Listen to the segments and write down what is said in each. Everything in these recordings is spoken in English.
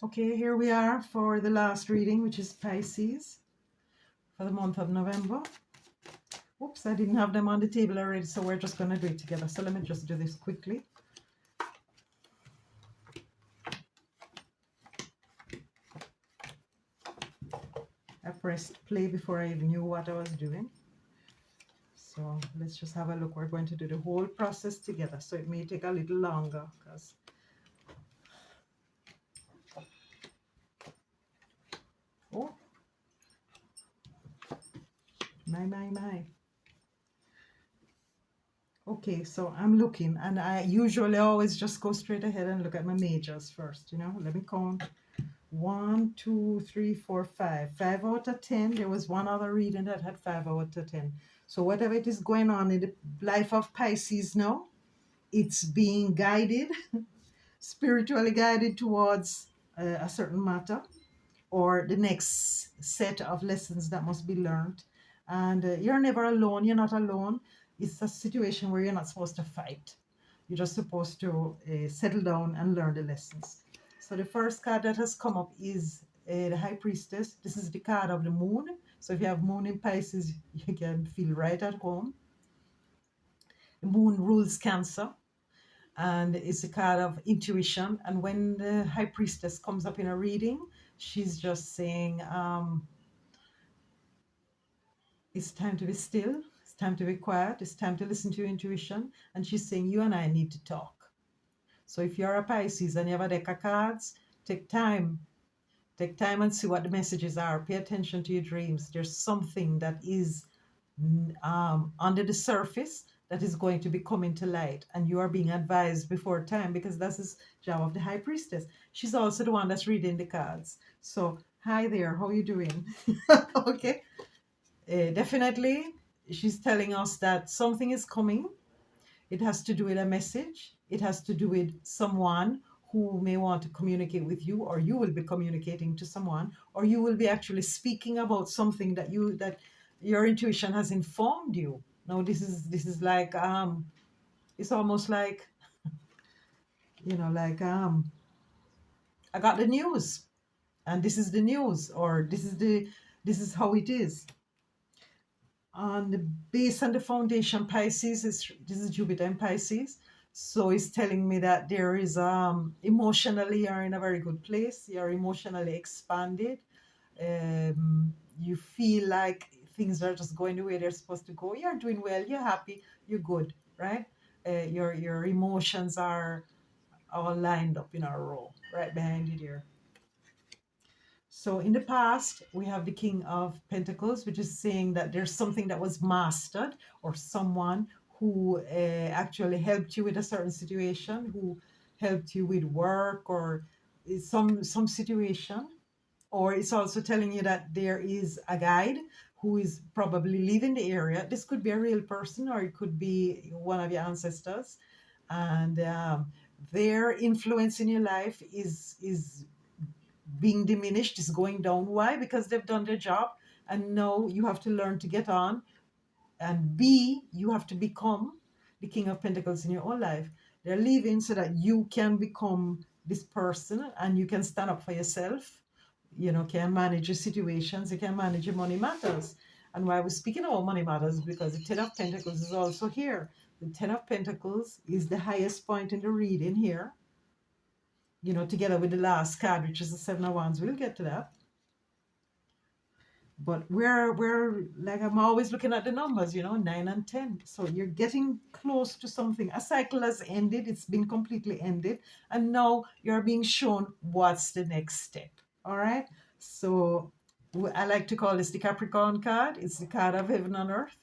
Okay, here we are for the last reading, which is Pisces for the month of November. Oops, I didn't have them on the table already, so we're just going to do it together. So let me just do this quickly. I pressed play before I even knew what I was doing. So let's just have a look. We're going to do the whole process together, so it may take a little longer because oh, my. Okay, so I'm looking, and I usually always just go straight ahead and look at my majors first. Let me count. 1, 2, 3, 4, 5. 5 out of 10. There was one other reading that had 5 out of 10. So whatever it is going on in the life of Pisces now, it's being guided, spiritually guided towards a certain matter or the next set of lessons that must be learned. And you're never alone. You're not alone. It's a situation where you're not supposed to fight. You're just supposed to settle down and learn the lessons. So the first card that has come up is the High Priestess. This is the card of the moon. So if you have moon in Pisces, you can feel right at home. The moon rules Cancer, and it's a card of intuition. And when the High Priestess comes up in a reading, she's just saying, it's time to be still. It's time to be quiet. It's time to listen to your intuition. And she's saying, you and I need to talk. So if you're a Pisces and you have a deck of cards, take time. Take time and see what the messages are. Pay attention to your dreams. There's something that is under the surface that is going to be coming to light. And you are being advised before time, because that's the job of the High Priestess. She's also the one that's reading the cards. So, hi there. How are you doing? Okay. Definitely, she's telling us that something is coming. It has to do with a message. It has to do with someone who may want to communicate with you, or you will be communicating to someone, or you will be actually speaking about something that your intuition has informed you. Now, this is like it's almost like like I got the news, and this is the news, or this is how it is. On the base and the foundation, Pisces, this is Jupiter in Pisces. So it's telling me that there is emotionally you're in a very good place. You're emotionally expanded. You feel like things are just going the way they're supposed to go. You're doing well. You're happy. You're good, right? Your emotions are all lined up in a row right behind you there. So in the past, we have the King of Pentacles, which is saying that there's something that was mastered, or someone who actually helped you with a certain situation, who helped you with work or some situation. Or it's also telling you that there is a guide who is probably leaving the area. This could be a real person, or it could be one of your ancestors, and their influence in your life is being diminished, is going down. Why? Because they've done their job, and now you have to learn to get on, and you have to become the King of Pentacles in your own life. They're leaving so that you can become this person, and you can stand up for yourself. Can manage your situations, you can manage your money matters. And why we're speaking about money matters, because the Ten of Pentacles is also here. The Ten of Pentacles is the highest point in the reading here, together with the last card, which is the Seven of Wands. We'll get to that. But we're like, I'm always looking at the numbers, 9 and 10. So you're getting close to something. A cycle has ended, it's been completely ended, and now you're being shown what's the next step. All right. So I like to call this the Capricorn card. It's the card of heaven and earth.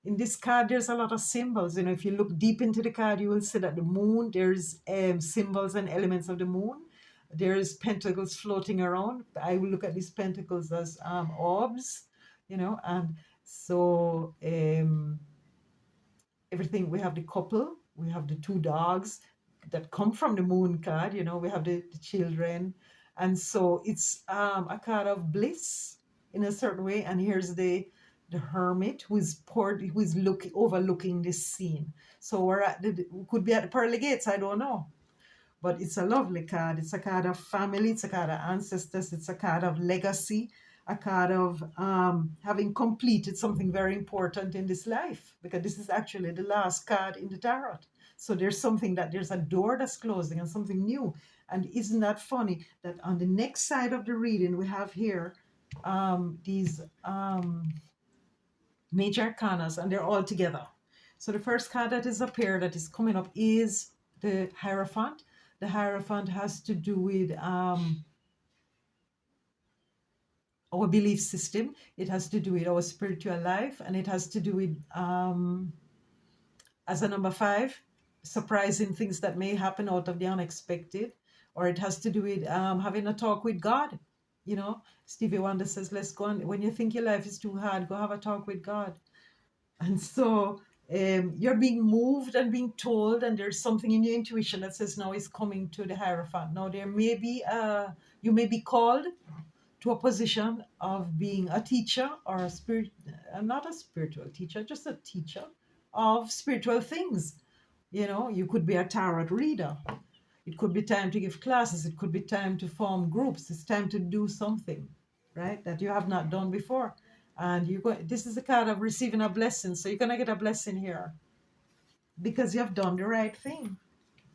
In this card, there's a lot of symbols. If you look deep into the card, you will see that the moon, there's symbols and elements of the moon. There's pentacles floating around. I will look at these pentacles as orbs, and so everything. We have the couple, we have the two dogs that come from the moon card, we have the children. And so it's a card of bliss in a certain way. And here's the hermit who is overlooking this scene. So we could be at the pearly gates, I don't know. but it's a lovely card. It's a card of family, it's a card of ancestors, it's a card of legacy, a card of having completed something very important in this life, because this is actually the last card in the tarot. So there's something that there's a door that's closing and something new. And isn't that funny that on the next side of the reading we have here these major arcanas, and they're all together. So the first card that is up here that is coming up is the Hierophant. The Hierophant has to do with our belief system. It has to do with our spiritual life, and it has to do with, as a number five, surprising things that may happen out of the unexpected, or it has to do with having a talk with God. You know, Stevie Wonder says, "Let's go on. When you think your life is too hard, go have a talk with God." And so you're being moved and being told, and there's something in your intuition that says, "Now it's coming to the Hierophant." Now there may be you may be called to a position of being a teacher or a spirit, not a spiritual teacher, just a teacher of spiritual things. You know, you could be a tarot reader. It could be time to give classes. It could be time to form groups. It's time to do something, right, that you have not done before. And you go. This is a card of receiving a blessing. So you're gonna get a blessing here because you have done the right thing,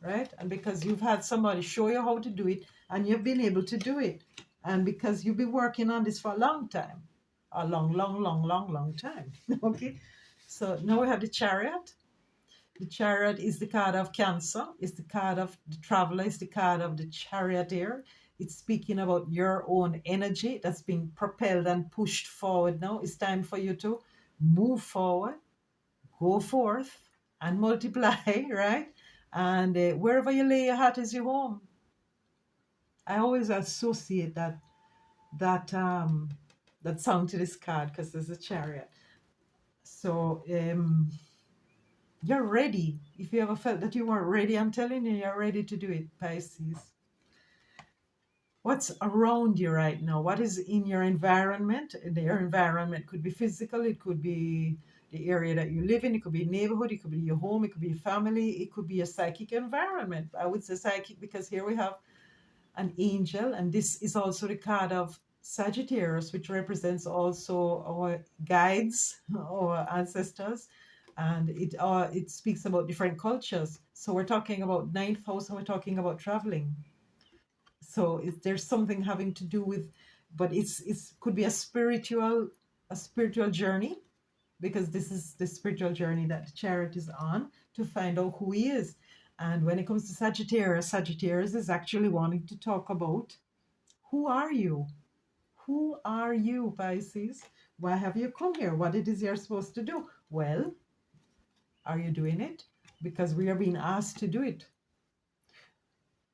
right? And because you've had somebody show you how to do it, and you've been able to do it, and because you've been working on this for a long time, a long, long, long, long, long time. Okay. So now we have the Chariot. The Chariot is the card of Cancer, it's the card of the traveler, it's the card of the charioteer. It's speaking about your own energy that's being propelled and pushed forward now. It's time for you to move forward, go forth, and multiply, right? And wherever you lay your hat is your home. I always associate that that song to this card because there's a chariot. So you're ready. If you ever felt that you weren't ready, I'm telling you, you're ready to do it, Pisces. What's around you right now? What is in your environment? Your environment could be physical, it could be the area that you live in, it could be a neighborhood, it could be your home, it could be your family, it could be a psychic environment. I would say psychic because here we have an angel, and this is also the card of Sagittarius, which represents also our guides, our ancestors, and it speaks about different cultures. So we're talking about ninth house, and we're talking about traveling. So there's something having to do with, but it's could be a spiritual journey, because this is the spiritual journey that the chariot is on to find out who he is. And when it comes to Sagittarius, Sagittarius is actually wanting to talk about who are you? Who are you, Pisces? Why have you come here? What it is you're supposed to do? Well, are you doing it? Because we are being asked to do it.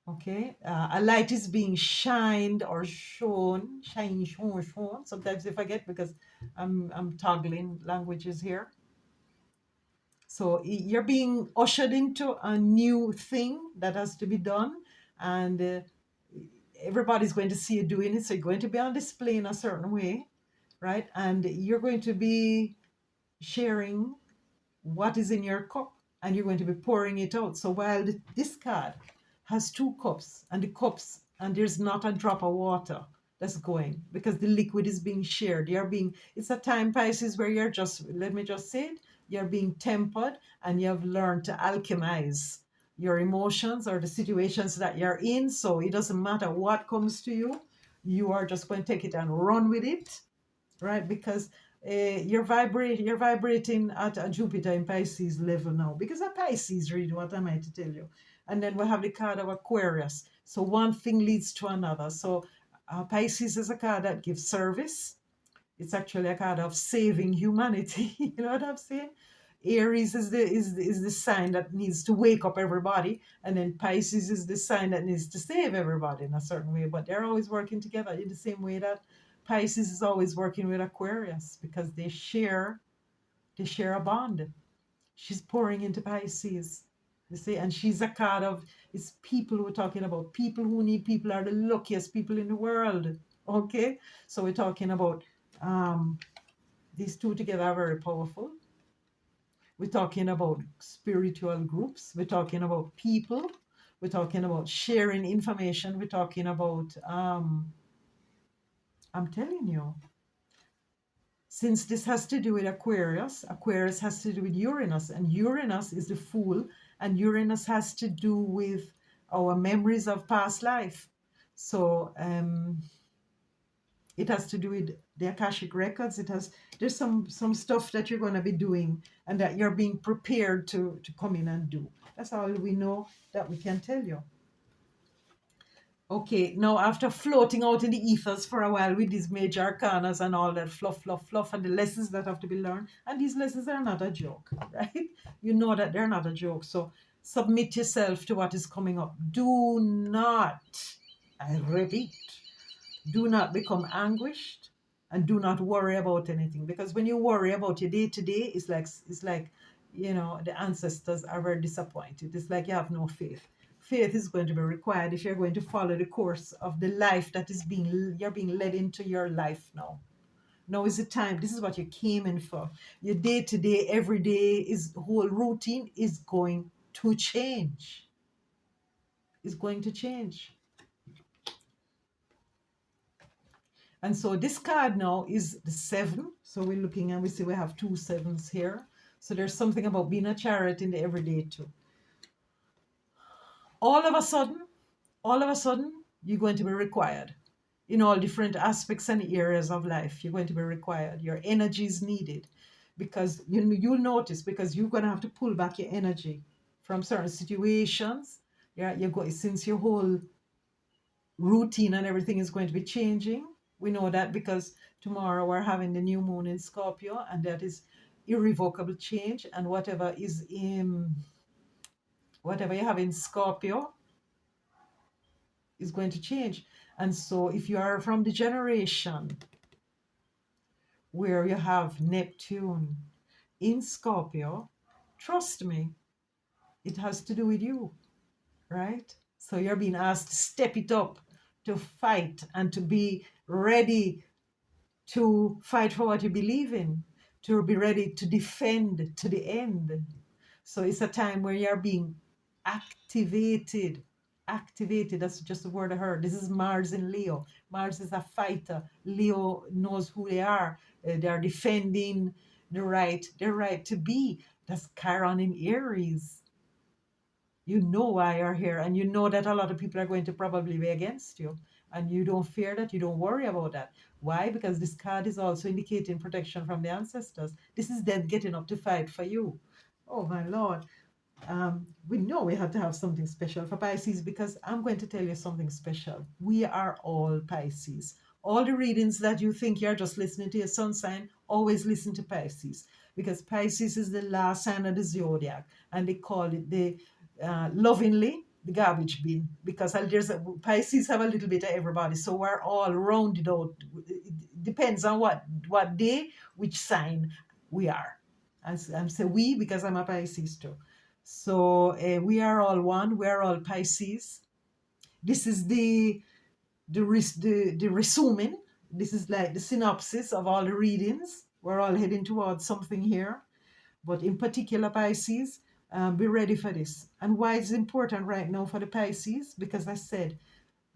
Okay, a light is being shined or shown, shine, shown. Sometimes I forget because I'm toggling languages here. So you're being ushered into a new thing that has to be done, and everybody's going to see you doing it. So you're going to be on display in a certain way, right? And you're going to be sharing what is in your cup, and you're going to be pouring it out. So while this card has two cups, and the cups, and there's not a drop of water that's going, because the liquid is being shared. It's a time, Pisces, where you're just, let me just say it, you're being tempered, and you have learned to alchemize your emotions or the situations that you're in. So it doesn't matter what comes to you, you are just going to take it and run with it, right? Because you're vibrating at a Jupiter in Pisces level now. Because a Pisces, really, what am I to tell you? And then we have the card of Aquarius. So one thing leads to another. So Pisces is a card that gives service. It's actually a card of saving humanity. You know what I'm saying? Aries is the sign that needs to wake up everybody, and then Pisces is the sign that needs to save everybody in a certain way. But they're always working together in the same way that Pisces is always working with Aquarius, because they share a bond. She's pouring into Pisces, you see, and she's a card of, it's people we're talking about. People who need people are the luckiest people in the world. Okay, so we're talking about these two together are very powerful. We're talking about spiritual groups. We're talking about people. We're talking about sharing information. We're talking about, I'm telling you, since this has to do with Aquarius, Aquarius has to do with Uranus, and Uranus is the fool, and Uranus has to do with our memories of past life. So it has to do with the Akashic records. There's some stuff that you're going to be doing and that you're being prepared to come in and do. That's all we know that we can tell you. Okay, now after floating out in the ethers for a while with these major arcanas and all that fluff, fluff, fluff, and the lessons that have to be learned, and these lessons are not a joke, right? You know that they're not a joke. So submit yourself to what is coming up. Do not, I repeat, do not become anguished and do not worry about anything, because when you worry about your day to day, it's like the ancestors are very disappointed. It's like you have no faith. Faith is going to be required if you're going to follow the course of the life that is you're being led into your life now. Now is the time. This is what you came in for. Your day to day, every day, is whole routine is going to change. Is going to change. And so this card now is the 7. So we're looking and we see we have 2 sevens here. So there's something about being a chariot in the everyday too. All of a sudden, you're going to be required in all different aspects and areas of life. You're going to be required. Your energy is needed because you'll notice, because you're going to have to pull back your energy from certain situations. Yeah, since your whole routine and everything is going to be changing. We know that because tomorrow we're having the new moon in Scorpio, and that is irrevocable change. And whatever you have in Scorpio is going to change. And so if you are from the generation where you have Neptune in Scorpio, trust me, it has to do with you, right? So you're being asked to step it up, to fight, and to be ready to fight for what you believe in, to be ready to defend to the end. So it's a time where you're being activated. Activated, that's just the word I heard. This is Mars in Leo. Mars is a fighter. Leo knows who they are. They are defending their right to be. That's Chiron in Aries. You know why you're here, and you know that a lot of people are going to probably be against you, and you don't fear that, you don't worry about that. Why? Because this card is also indicating protection from the ancestors. This is them getting up to fight for you. Oh my Lord. We know we had to have something special for Pisces, because I'm going to tell you something special. We are all Pisces. All the readings that you think you're just listening to your sun sign, always listen to Pisces, because Pisces is the last sign of the zodiac, and they call it lovingly the garbage bin, because Pisces have a little bit of everybody, so we're all rounded out. It depends on what day, which sign we are. I'm say we because I'm a Pisces too. So we are all one. We are all Pisces. This is the resuming. This is like the synopsis of all the readings. We're all heading towards something here, but in particular Pisces, be ready for this. And why it's important right now for the Pisces? Because I said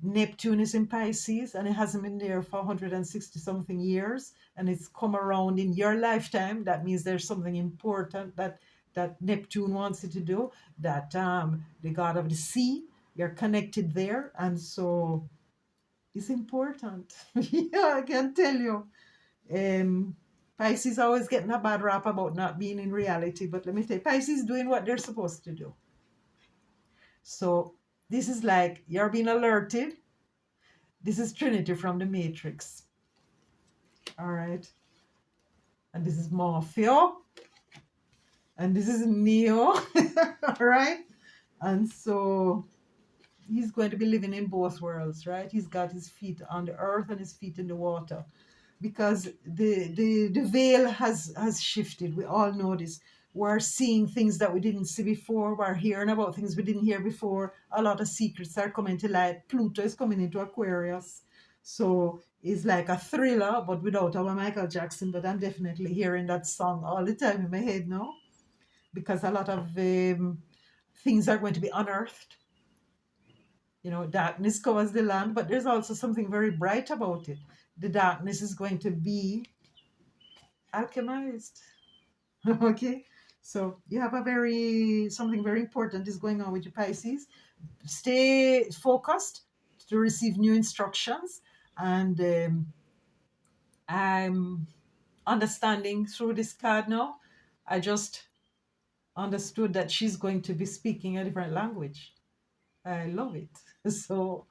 Neptune is in Pisces, and it hasn't been there for 160 something years, and it's come around in your lifetime. That means there's something important that Neptune wants you to do, that the god of the sea, you're connected there, and so it's important. Yeah, I can tell you. Pisces always getting a bad rap about not being in reality, but let me tell you, Pisces doing what they're supposed to do. So this is like you're being alerted. This is Trinity from the Matrix. All right. And this is Morpheus. And this is Neo. All right. And so he's going to be living in both worlds, right? He's got his feet on the earth and his feet in the water, because the veil has shifted. We all know this. We're seeing things that we didn't see before. We're hearing about things we didn't hear before. A lot of secrets are coming to light. Pluto is coming into Aquarius. So it's like a thriller, but without our Michael Jackson. But I'm definitely hearing that song all the time in my head now, because a lot of things are going to be unearthed. Darkness covers the land, but there's also something very bright about it. The darkness is going to be alchemized. Okay, so you have something very important is going on with your Pisces. Stay focused to receive new instructions, and I'm understanding through this card now. I just understood that she's going to be speaking a different language. I love it. So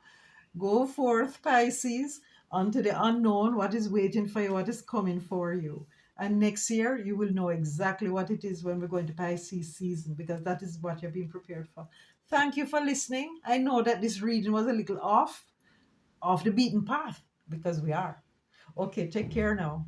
go forth, Pisces, unto the unknown, what is waiting for you, what is coming for you. And next year, you will know exactly what it is when we're going to Pisces season, because that is what you're being prepared for. Thank you for listening. I know that this reading was a little off the beaten path, because we are. Okay, take care now.